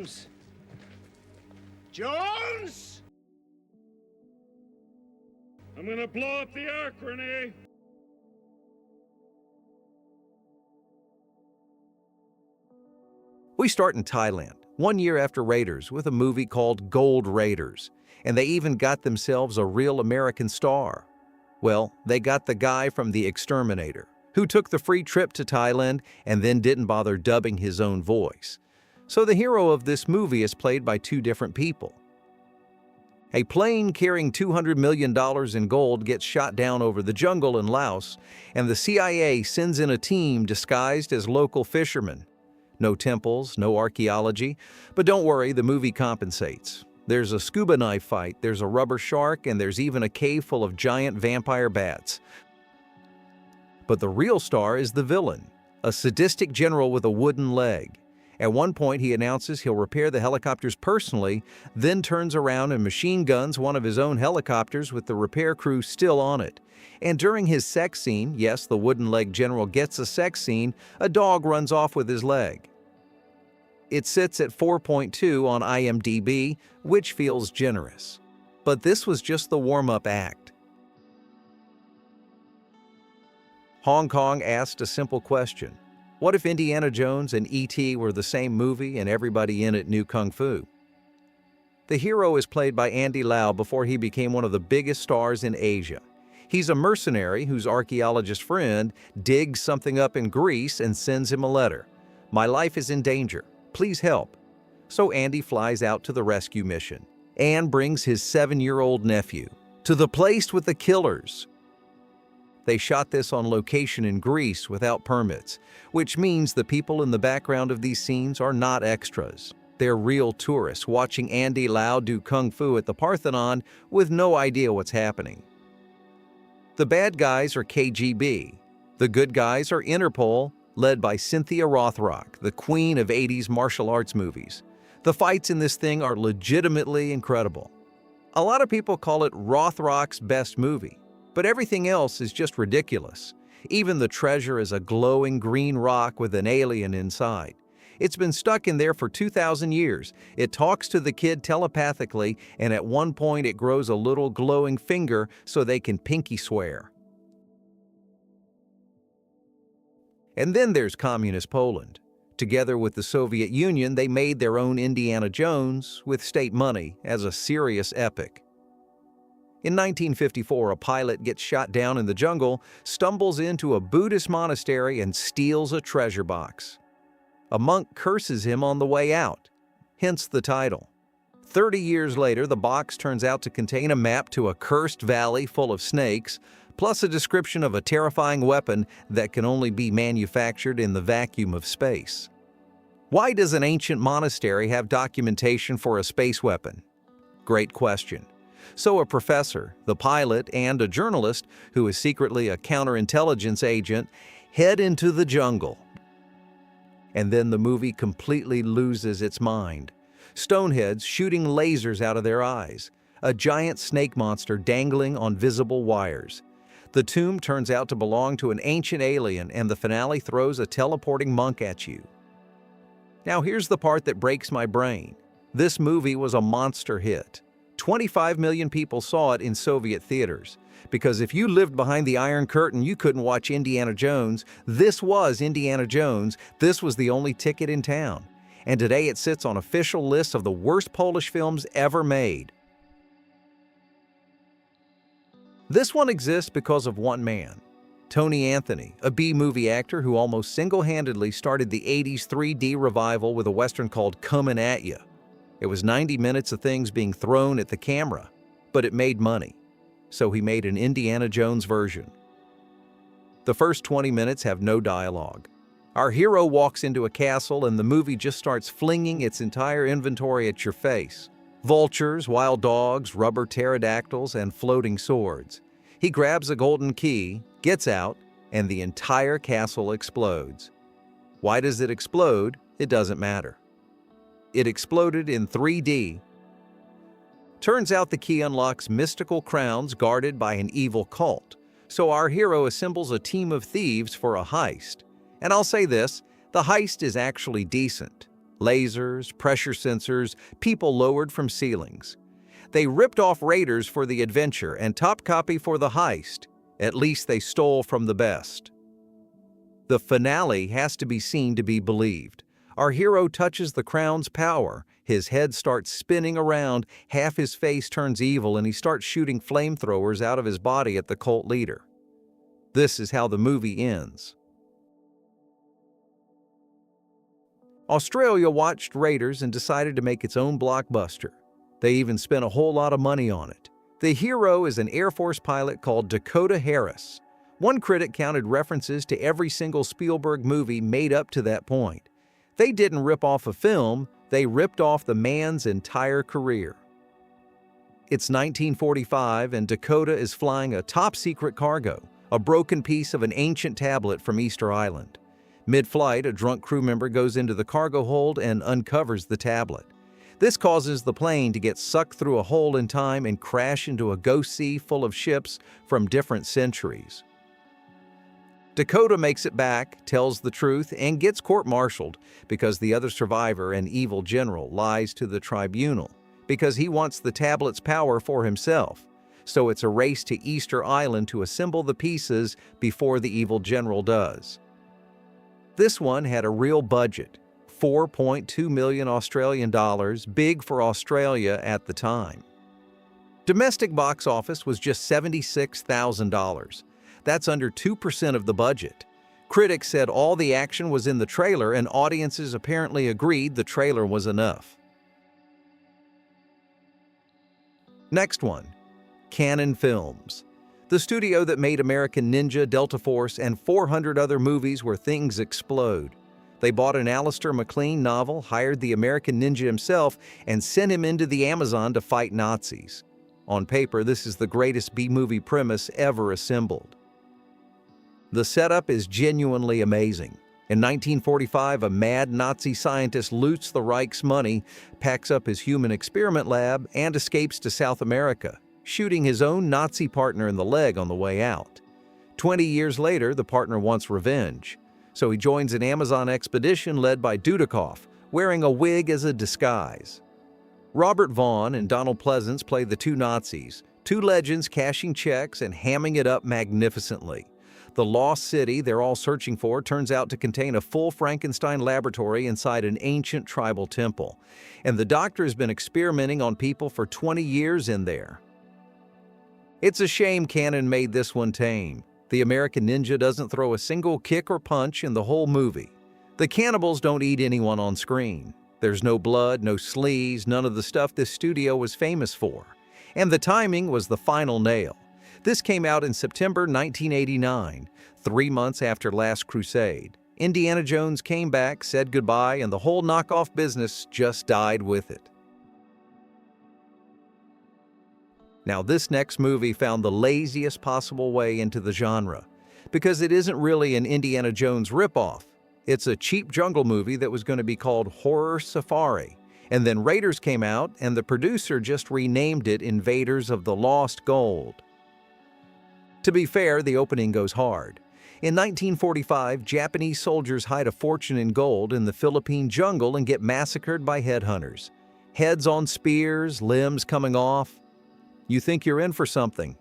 Jones! Jones! I'm gonna blow up the Ark, Renee! We start in Thailand, 1 year after Raiders, with a movie called Gold Raiders, and they even got themselves a real American star. Well, they got the guy from The Exterminator, who took the free trip to Thailand and then didn't bother dubbing his own voice. So the hero of this movie is played by two different people. A plane carrying $200 million in gold gets shot down over the jungle in Laos, and the CIA sends in a team disguised as local fishermen. No temples, no archaeology, but don't worry, the movie compensates. There's a scuba knife fight, there's a rubber shark, and there's even a cave full of giant vampire bats. But the real star is the villain, a sadistic general with a wooden leg. At one point, he announces he'll repair the helicopters personally, then turns around and machine guns one of his own helicopters with the repair crew still on it. And during his sex scene, yes, the wooden leg general gets a sex scene, a dog runs off with his leg. It sits at 4.2 on IMDb, which feels generous. But this was just the warm-up act. Hong Kong asked a simple question. What if Indiana Jones and E.T. were the same movie and everybody in it knew Kung Fu? The hero is played by Andy Lau before he became one of the biggest stars in Asia. He's a mercenary whose archaeologist friend digs something up in Greece and sends him a letter. "My life is in danger. Please help." So Andy flies out to the rescue mission and brings his 7-year-old nephew to the place with the killers. They shot this on location in Greece without permits, which means the people in the background of these scenes are not extras. They're real tourists watching Andy Lau do Kung Fu at the Parthenon with no idea what's happening. The bad guys are KGB. The good guys are Interpol, led by Cynthia Rothrock, the queen of 80s martial arts movies. The fights in this thing are legitimately incredible. A lot of people call it Rothrock's best movie, but everything else is just ridiculous. Even the treasure is a glowing green rock with an alien inside. It's been stuck in there for 2,000 years. It talks to the kid telepathically, and at one point it grows a little glowing finger so they can pinky swear. And then there's Communist Poland. Together with the Soviet Union, they made their own Indiana Jones with state money as a serious epic. In 1954, a pilot gets shot down in the jungle, stumbles into a Buddhist monastery, and steals a treasure box. A monk curses him on the way out, hence the title. 30 years later, the box turns out to contain a map to a cursed valley full of snakes, plus a description of a terrifying weapon that can only be manufactured in the vacuum of space. Why does an ancient monastery have documentation for a space weapon? Great question. So a professor, the pilot, and a journalist, who is secretly a counterintelligence agent, head into the jungle. And then the movie completely loses its mind. Stoneheads shooting lasers out of their eyes. A giant snake monster dangling on visible wires. The tomb turns out to belong to an ancient alien, and the finale throws a teleporting monk at you. Now here's the part that breaks my brain. This movie was a monster hit. 25 million people saw it in Soviet theaters. Because if you lived behind the Iron Curtain, you couldn't watch Indiana Jones. This was Indiana Jones. This was the only ticket in town. And today it sits on official lists of the worst Polish films ever made. This one exists because of one man, Tony Anthony, a B-movie actor who almost single-handedly started the 80s 3D revival with a Western called Comin' at Ya. It was 90 minutes of things being thrown at the camera, but it made money. So he made an Indiana Jones version. The first 20 minutes have no dialogue. Our hero walks into a castle and the movie just starts flinging its entire inventory at your face. Vultures, wild dogs, rubber pterodactyls, and floating swords. He grabs a golden key, gets out, and the entire castle explodes. Why does it explode? It doesn't matter. It exploded in 3D. Turns out the key unlocks mystical crowns guarded by an evil cult, so our hero assembles a team of thieves for a heist. And I'll say this, the heist is actually decent. Lasers, pressure sensors, people lowered from ceilings. They ripped off Raiders for the adventure and Top Copy for the heist. At least they stole from the best. The finale has to be seen to be believed. Our hero touches the crown's power. His head starts spinning around, half his face turns evil, and he starts shooting flamethrowers out of his body at the cult leader. This is how the movie ends. Australia watched Raiders and decided to make its own blockbuster. They even spent a whole lot of money on it. The hero is an Air Force pilot called Dakota Harris. One critic counted references to every single Spielberg movie made up to that point. They didn't rip off a film, they ripped off the man's entire career. It's 1945 and Dakota is flying a top-secret cargo, a broken piece of an ancient tablet from Easter Island. Mid-flight, a drunk crew member goes into the cargo hold and uncovers the tablet. This causes the plane to get sucked through a hole in time and crash into a ghost sea full of ships from different centuries. Dakota makes it back, tells the truth, and gets court-martialed because the other survivor, an evil general, lies to the tribunal because he wants the tablet's power for himself. So it's a race to Easter Island to assemble the pieces before the evil general does. This one had a real budget, 4.2 million Australian dollars, big for Australia at the time. Domestic box office was just $76,000. That's under 2% of the budget. Critics said all the action was in the trailer, and audiences apparently agreed the trailer was enough. Next one, Cannon Films. The studio that made American Ninja, Delta Force, and 400 other movies where things explode. They bought an Alistair MacLean novel, hired the American Ninja himself, and sent him into the Amazon to fight Nazis. On paper, this is the greatest B-movie premise ever assembled. The setup is genuinely amazing. In 1945, a mad Nazi scientist loots the Reich's money, packs up his human experiment lab, and escapes to South America, shooting his own Nazi partner in the leg on the way out. 20 years later, the partner wants revenge, so he joins an Amazon expedition led by Dudikoff, wearing a wig as a disguise. Robert Vaughn and Donald Pleasance play the two Nazis, two legends cashing checks and hamming it up magnificently. The lost city they're all searching for turns out to contain a full Frankenstein laboratory inside an ancient tribal temple, and the doctor has been experimenting on people for 20 years in there. It's a shame Cannon made this one tame. The American Ninja doesn't throw a single kick or punch in the whole movie. The cannibals don't eat anyone on screen. There's no blood, no sleaze, none of the stuff this studio was famous for. And the timing was the final nail. This came out in September 1989, 3 months after Last Crusade. Indiana Jones came back, said goodbye, and the whole knockoff business just died with it. Now, this next movie found the laziest possible way into the genre, because it isn't really an Indiana Jones ripoff. It's a cheap jungle movie that was going to be called Horror Safari, and then Raiders came out, and the producer just renamed it Invaders of the Lost Gold. To be fair, the opening goes hard. In 1945, Japanese soldiers hide a fortune in gold in the Philippine jungle and get massacred by headhunters. Heads on spears, limbs coming off. You think you're in for something.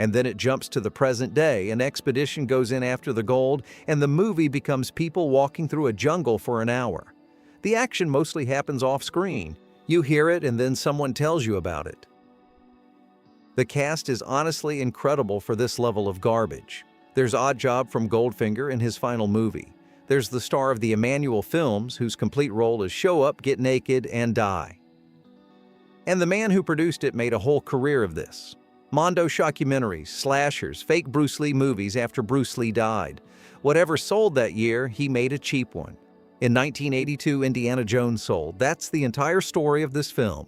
And then it jumps to the present day. An expedition goes in after the gold, and the movie becomes people walking through a jungle for an hour. The action mostly happens off-screen. You hear it, and then someone tells you about it. The cast is honestly incredible for this level of garbage. There's Oddjob from Goldfinger in his final movie. There's the star of the Emmanuel films, whose complete role is show up, get naked, and die. And the man who produced it made a whole career of this. Mondo shockumentaries, slashers, fake Bruce Lee movies after Bruce Lee died. Whatever sold that year, he made a cheap one. In 1982, Indiana Jones sold. That's the entire story of this film.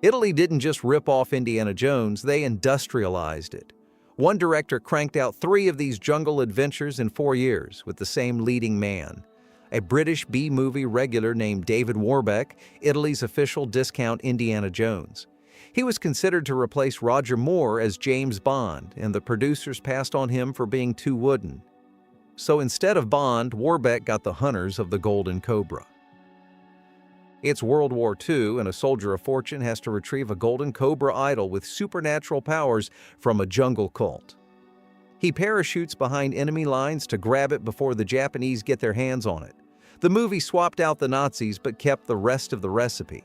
Italy didn't just rip off Indiana Jones, they industrialized it. One director cranked out 3 of these jungle adventures in 4 years with the same leading man. A British B-movie regular named David Warbeck, Italy's official discount Indiana Jones. He was considered to replace Roger Moore as James Bond, and the producers passed on him for being too wooden. So instead of Bond, Warbeck got the hunters of the Golden Cobra. It's World War II, and a soldier of fortune has to retrieve a Golden Cobra idol with supernatural powers from a jungle cult. He parachutes behind enemy lines to grab it before the Japanese get their hands on it. The movie swapped out the Nazis but kept the rest of the recipe.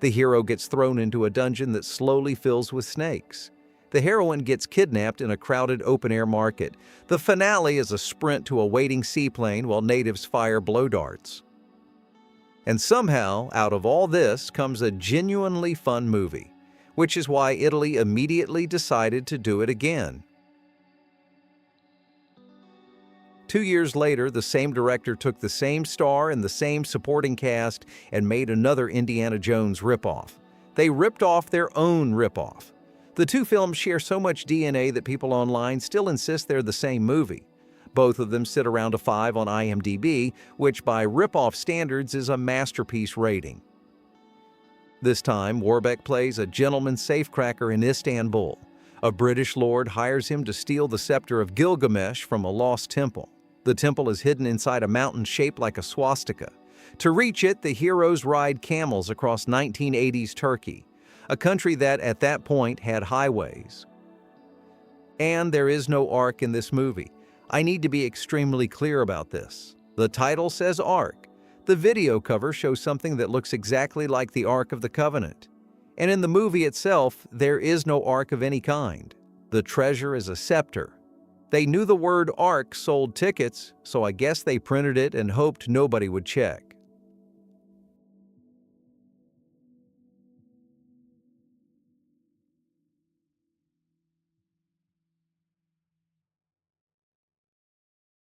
The hero gets thrown into a dungeon that slowly fills with snakes. The heroine gets kidnapped in a crowded open-air market. The finale is a sprint to a waiting seaplane while natives fire blow darts. And somehow, out of all this comes a genuinely fun movie, which is why Italy immediately decided to do it again. 2 years later, the same director took the same star and the same supporting cast and made another Indiana Jones ripoff. They ripped off their own ripoff. The two films share so much DNA that people online still insist they're the same movie. Both of them sit around a 5 on IMDb, which by ripoff standards is a masterpiece rating. This time, Warbeck plays a gentleman safecracker in Istanbul. A British lord hires him to steal the scepter of Gilgamesh from a lost temple. The temple is hidden inside a mountain shaped like a swastika. To reach it, the heroes ride camels across 1980s Turkey, a country that, at that point, had highways. And there is no Ark in this movie. I need to be extremely clear about this. The title says Ark. The video cover shows something that looks exactly like the Ark of the Covenant. And in the movie itself, there is no Ark of any kind. The treasure is a scepter. They knew the word Ark sold tickets, so I guess they printed it and hoped nobody would check.